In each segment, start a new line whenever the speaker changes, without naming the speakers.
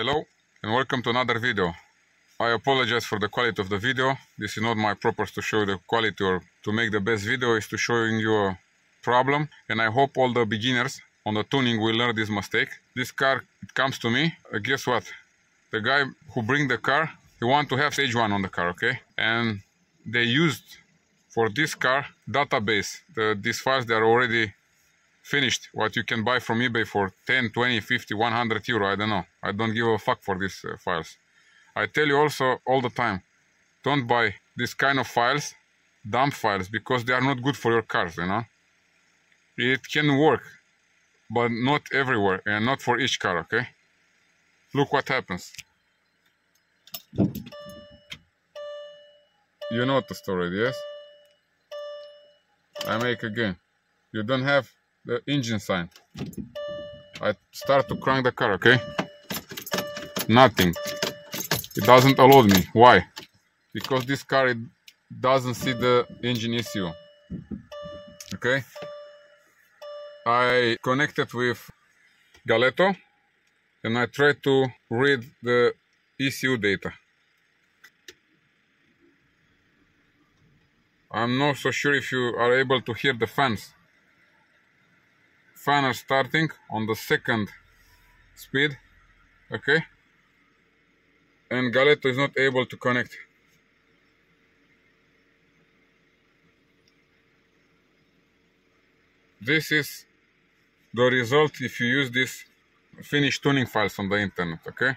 Hello and welcome to another video. I apologize for the quality of the video. This is not my purpose to show the quality or to make the best video. Is to showing you a problem, and I hope all the beginners on the tuning will learn this mistake. This car, it comes to me, guess what? The guy who bring the car, he want to have stage 1 on the car, okay? And they used for this car database. These files, they are already finished, what you can buy from eBay for 10, 20, 50, 100 euro, I don't know. I don't give a fuck for these files. I tell you also all the time, don't buy this kind of files, dump files, because they are not good for your cars, you know. It can work, but not everywhere and not for each car, okay? Look what happens. You know the story, yes? I make again. You don't have the engine sign. I start to crank the car, okay? Nothing. It doesn't allow me. Why? Because this car, it doesn't see the engine ECU. Okay? I connected with Galeto and I try to read the ECU data. I'm not so sure if you are able to hear the fans. Fan are starting on the second speed, okay? And Galeto is not able to connect. This is the result if you use this finished tuning files on the internet, okay?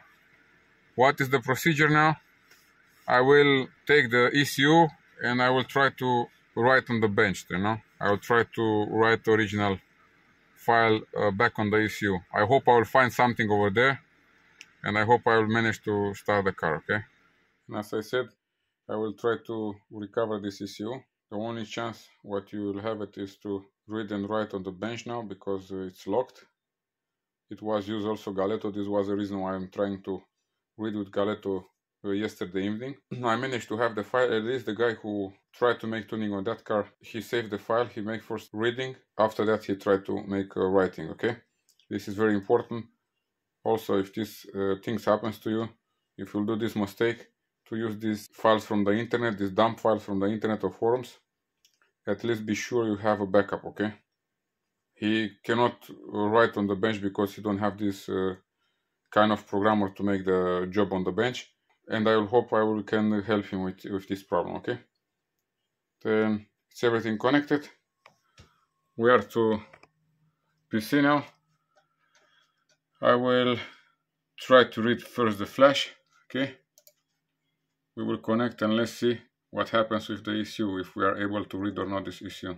What is the procedure now? I will take the ECU and I will try to write on the bench, you know? I will try to write the original file back on the ECU. I hope I will find something over there, and I hope I will manage to start the car, okay? And as I said, I will try to recover this ECU. The only chance what you will have it is to read and write on the bench now, because it's locked. It was used also Galeto. This was the reason why I'm trying to read with Galeto yesterday evening. I managed to have the file. At least the guy who tried to make tuning on that car, he saved the file. He made first reading. After that, he tried to make writing, okay? This is very important. Also, if these things happens to you, if you do this mistake, to use these files from the internet, these dump files from the internet or forums, at least be sure you have a backup, okay? He cannot write on the bench because he don't have this kind of programmer to make the job on the bench, and I will hope I can help him with this problem, okay? Then it's everything connected. We are to PC now. I will try to read first the flash, okay? We will connect and let's see what happens with the ECU, if we are able to read or not this ECU.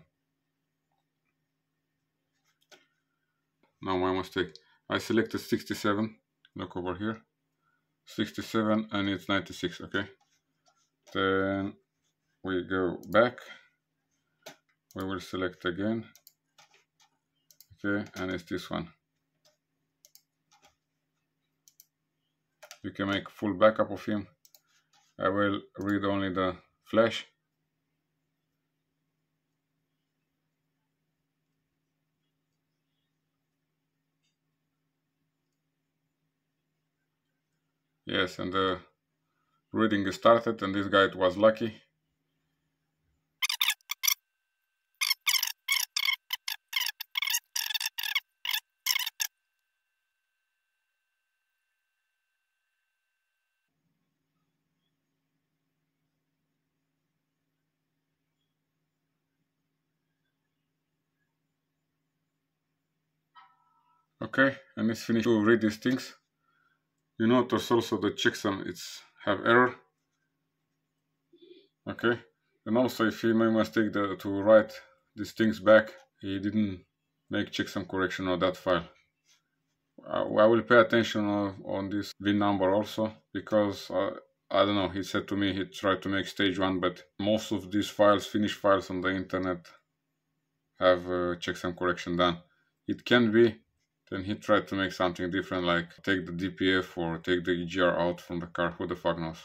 Now my mistake. I selected 67, look over here. 67 and it's 96, okay? Then we go back. We will select again. Okay, and it's this one. You can make full backup of him. I will read only the flash. Yes, and the reading is started, and this guy was lucky. Okay, and it's finished to read these things. You notice also the checksum, it's have error. Okay, and also if he made mistake to write these things back, he didn't make checksum correction on that file. I will pay attention on this VIN number also, because I don't know, he said to me he tried to make stage 1, but most of these files, finished files on the internet, have checksum correction done. It can be, then he tried to make something different, like take the DPF or take the EGR out from the car, who the fuck knows.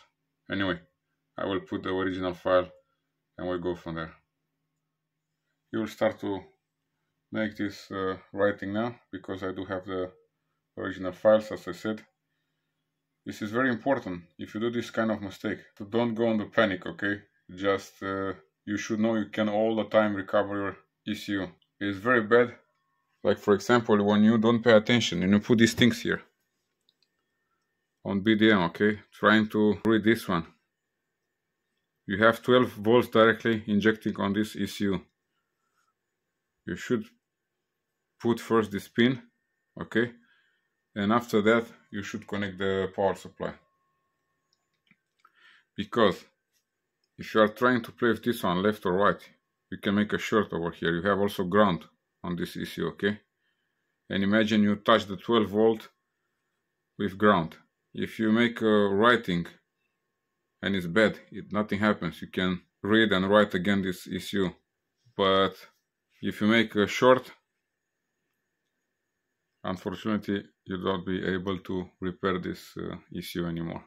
Anyway, I will put the original file and we'll go from there. You will start to make this writing now, because I do have the original files, as I said. This is very important. If you do this kind of mistake, so don't go into panic, okay? Just you should know you can all the time recover your ECU. It's very bad. Like for example, when you don't pay attention and you put these things here on BDM, okay? Trying to read this one. You have 12 volts directly injecting on this ECU. You should put first this pin, okay? And after that, you should connect the power supply. Because if you are trying to play with this one left or right, you can make a short over here. You have also ground on this ECU, okay? And imagine you touch the 12 volt with ground. If you make a writing and it's bad, nothing happens. You can read and write again this ECU. But if you make a short, unfortunately, you don't be able to repair this ECU anymore.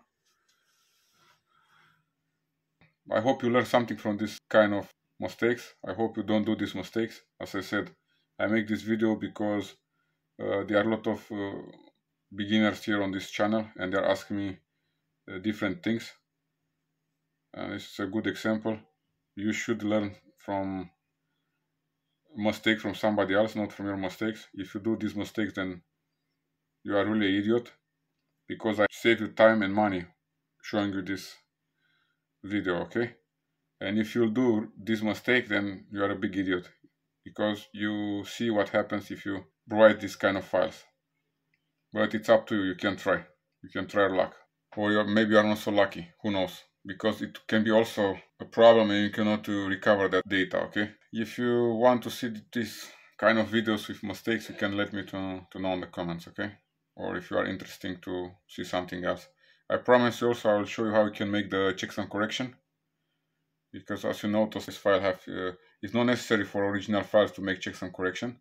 I hope you learned something from this kind of mistakes. I hope you don't do these mistakes. As I said, I make this video because there are a lot of beginners here on this channel and they're asking me different things. And this is a good example. You should learn from mistakes from somebody else, not from your mistakes. If you do these mistakes, then you are really an idiot, because I save you time and money showing you this video, okay? And if you do this mistake, then you are a big idiot, because you see what happens if you write this kind of files. But it's up to you. You can try your luck, or maybe you are not so lucky, who knows, because it can be also a problem and you cannot recover that data, okay? If you want to see this kind of videos with mistakes, you can let me to know in the comments, okay? Or if you are interested to see something else. I promise you also I will show you how you can make the checks and correction, because as you notice, this file it's not necessary for original files to make checks and correction,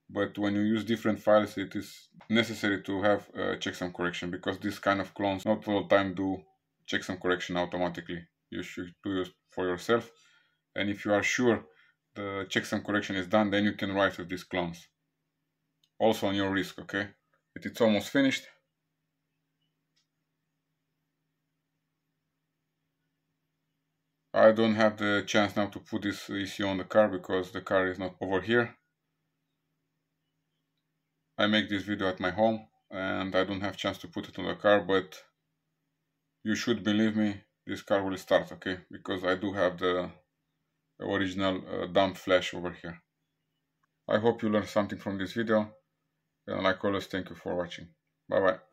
but when you use different files, it is necessary to have checks and correction, because this kind of clones not all the time do checks and correction automatically. You should do it for yourself, and if you are sure the checks and correction is done, then you can write with these clones, also on your risk, okay? It's almost finished. I don't have the chance now to put this ECU on the car because the car is not over here. I make this video at my home and I don't have chance to put it on the car, but you should believe me, this car will start, okay? Because I do have the original dump flash over here. I hope you learned something from this video, and like always, thank you for watching. Bye bye.